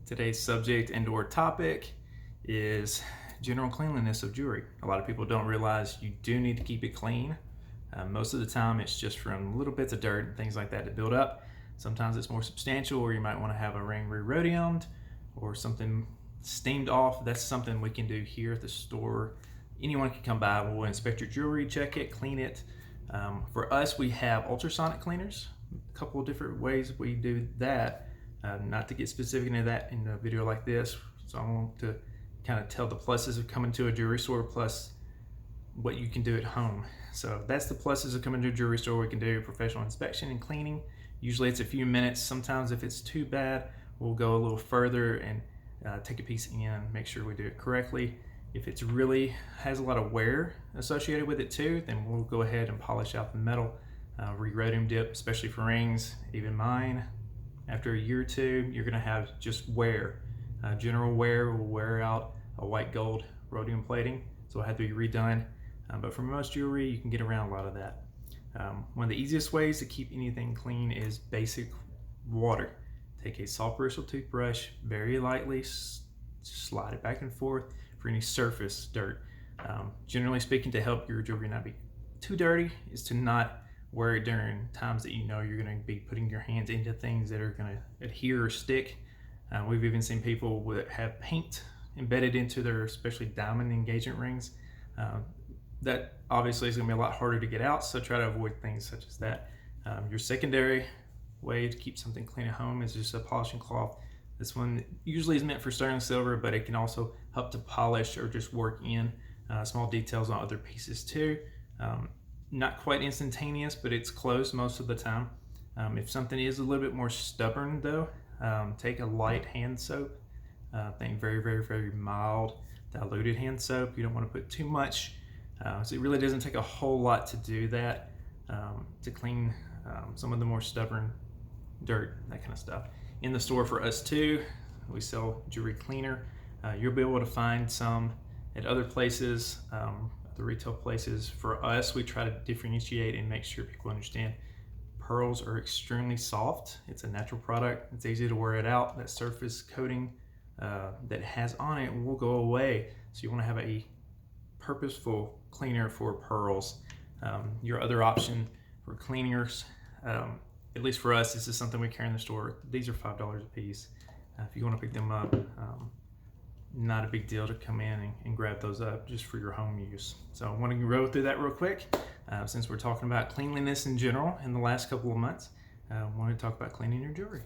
Today's subject and/or topic is general cleanliness of jewelry. A lot of people don't realize you do need to keep it clean. Most of the time it's just from little bits of dirt and things like that build up. Sometimes it's more substantial, or you might want to have a ring re-rhodiumed or something steamed off. That's something we can do here at the store. Anyone can come by, we'll inspect your jewelry, check it, clean it. For us, we have ultrasonic cleaners. A couple of different ways we do that. Not to get specific into that in a video like this, so I want to kind of tell the pluses of coming to a jewelry store plus what you can do at home. So that's the pluses of coming to a jewelry store. We can do professional inspection and cleaning. Usually it's a few minutes. Sometimes if it's too bad, we'll go a little further and take a piece in, make sure we do it correctly. If it's really has a lot of wear associated with it too, then we'll go ahead and polish out the metal, re-rhodium dip, especially for rings. Even mine, after a year or two, you're gonna have just wear. General wear will wear out a white gold rhodium plating, so it had to be redone. But for most jewelry, you can get around a lot of that. One of the easiest ways to keep anything clean is basic water. Take a soft bristle toothbrush, very lightly slide it back and forth for any surface dirt. Generally speaking, to help your jewelry not be too dirty is to not wear it during times that you know you're going to be putting your hands into things that are going to adhere or stick. We've even seen people that have paint embedded into their especially diamond engagement rings. That obviously is going to be a lot harder to get out, so try to avoid things such as that. Your secondary way to keep something clean at home is just a polishing cloth. This one usually is meant for sterling silver, but it can also help to polish or just work in small details on other pieces too. Not quite instantaneous, but it's close most of the time. If something is a little bit more stubborn though, take a light hand soap. Think very, very, very mild, diluted hand soap. You don't want to put too much. So it really doesn't take a whole lot to do that, to clean some of the more stubborn dirt, that kind of stuff. In the store for us too, we sell jewelry cleaner. You'll be able to find some at other places, the retail places. For us, we try to differentiate and make sure people understand pearls are extremely soft. It's a natural product. It's easy to wear it out. That surface coating that it has on it will go away. So you want to have a purposeful cleaner for pearls. Your other option for cleaners, at least for us, this is something we carry in the store. These are $5 a piece. If you want to pick them up, not a big deal to come in and grab those up just for your home use. So I want to go through that real quick. Since we're talking about cleanliness in general in the last couple of months, I want to talk about cleaning your jewelry.